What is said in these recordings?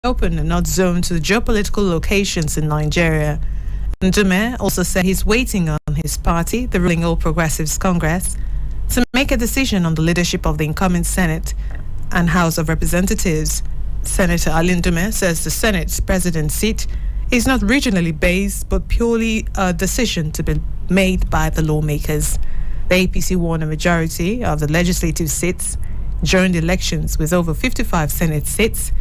open and not zoned to the geopolitical locations in Nigeria. Ndume also said he's waiting on his party, the ruling All Progressives Congress, to make a decision on the leadership of the incoming Senate and House of Representatives. Senator Ali Ndume says the Senate's president seat is not regionally based but purely a decision to be made by the lawmakers. The APC won a majority of the legislative seats during the elections with over 55 Senate seats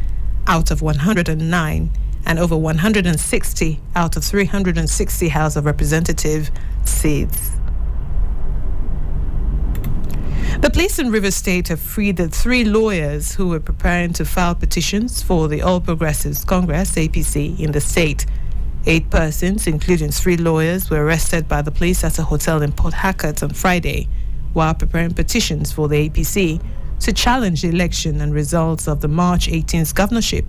out of 109 and over 160 out of 360 House of Representative seats. The police in Rivers State have freed the 3 lawyers who were preparing to file petitions for the All Progressives Congress, APC, in the state. 8 persons, including 3 lawyers, were arrested by the police at a hotel in Port Harcourt on Friday while preparing petitions for the APC to challenge the election and results of the March 18th governorship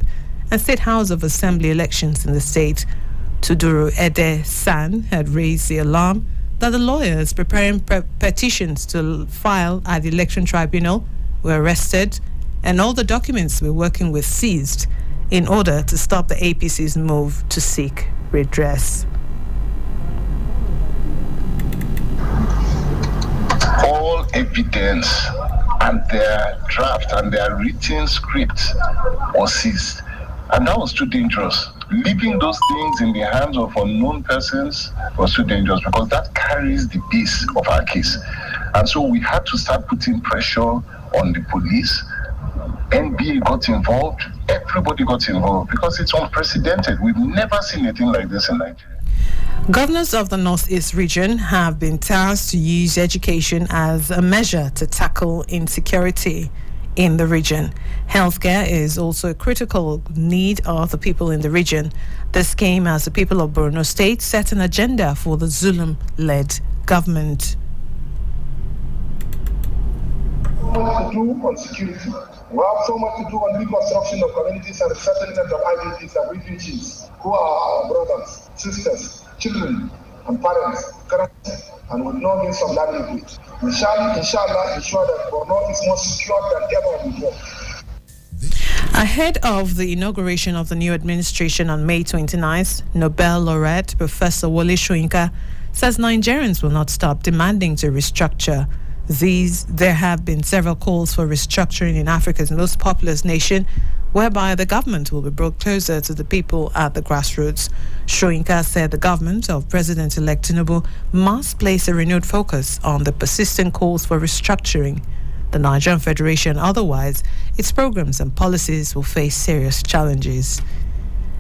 and State House of Assembly elections in the state. Tuduru Ede San had raised the alarm that the lawyers preparing petitions to file at the election tribunal were arrested and all the documents we're working with seized in order to stop the APC's move to seek redress. All evidence and their draft and their written script was seized. And that was too dangerous. Leaving those things in the hands of unknown persons was too dangerous because that carries the base of our case. And so we had to start putting pressure on the police. NBA got involved. Everybody got involved because it's unprecedented. We've never seen anything like this in Nigeria. Governors of the Northeast region have been tasked to use education as a measure to tackle insecurity in the region. Healthcare is also a critical need of the people in the region. This came as the people of Borno State set an agenda for the Zulum-led government. So much to do on security. We have so much to do on reconstruction of communities and settlement of IDPs and refugees who are our brothers, sisters, children, and parents, currently, and with no means of livelihood. We shall, inshallah, ensure that Borno is more secure than ever before. Ahead of the inauguration of the new administration on May 29th, Nobel laureate Professor Wole Soyinka says Nigerians will not stop demanding to restructure. There have been several calls for restructuring in Africa's most populous nation, whereby the government will be brought closer to the people at the grassroots. Soyinka said the government of President-elect Tinubu must place a renewed focus on the persistent calls for restructuring the Nigerian Federation. Otherwise, its programs and policies will face serious challenges.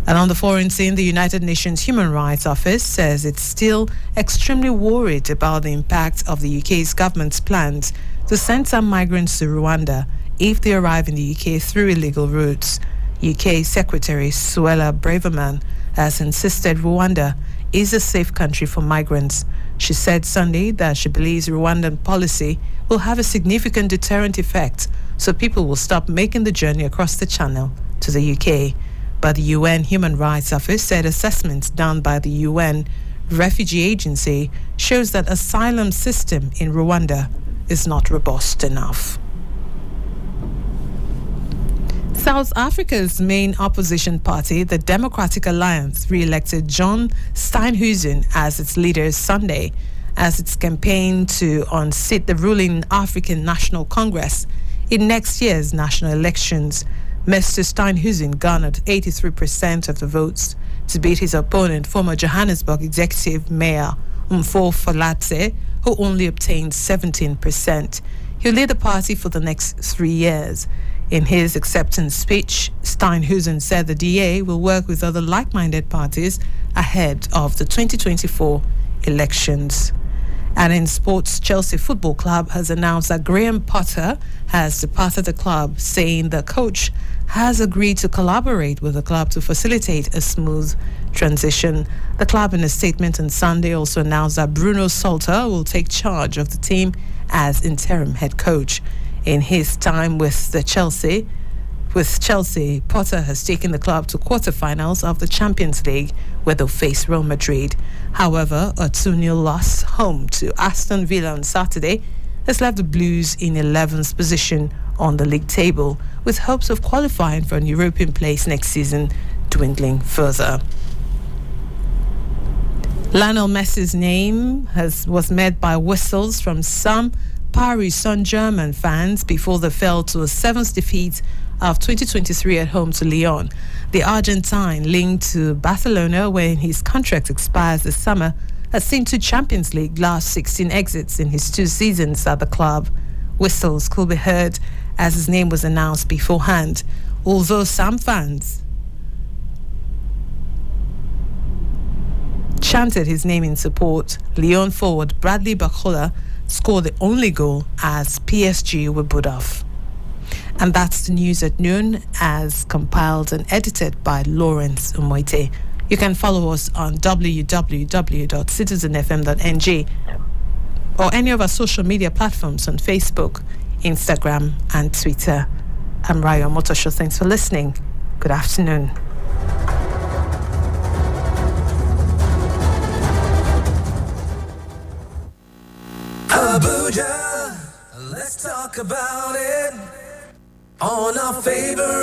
And on the foreign scene, the United Nations Human Rights Office says it's still extremely worried about the impact of the UK's government's plans to send some migrants to Rwanda if they arrive in the UK through illegal routes. UK Secretary Suella Braverman has insisted Rwanda is a safe country for migrants. She said Sunday that she believes Rwandan policy will have a significant deterrent effect, so people will stop making the journey across the channel to the UK. But the UN Human Rights Office said assessments done by the UN Refugee Agency shows that asylum system in Rwanda is not robust enough. South Africa's main opposition party, the Democratic Alliance, re-elected John Steenhuisen as its leader Sunday as its campaign to unseat the ruling African National Congress in next year's national elections. Mr. Steenhuisen garnered 83% of the votes to beat his opponent, former Johannesburg Executive Mayor Mfo Falatse, who only obtained 17%. He'll lead the party for the next 3 years. In his acceptance speech, Steenhuisen said the DA will work with other like-minded parties ahead of the 2024 elections. And in sports, Chelsea Football Club has announced that Graham Potter has departed the club, saying the coach has agreed to collaborate with the club to facilitate a smooth transition. The club, in a statement on Sunday, also announced that Bruno Salter will take charge of the team as interim head coach. In his time with Chelsea, Potter has taken the club to quarterfinals of the Champions League, where they'll face Real Madrid. However, a 2-0 loss home to Aston Villa on Saturday has left the Blues in 11th position on the league table, with hopes of qualifying for an European place next season dwindling further. Lionel Messi's name was met by whistles from some Paris Saint-Germain fans before they fell to a seventh defeat of 2023 at home to Lyon. The Argentine, linked to Barcelona when his contract expires this summer, has seen 2 Champions League last 16 exits in his 2 seasons at the club. Whistles could be heard as his name was announced beforehand, although some fans chanted his name in support. Lyon forward Bradley Barcola scored the only goal as PSG were put off. And that's the news at noon, as compiled and edited by Lawrence Umoite. You can follow us on www.citizenfm.ng or any of our social media platforms on Facebook, Instagram, and Twitter. I'm Raya Motosho. Thanks for listening. Good afternoon. Abuja, let's talk about it on our favorite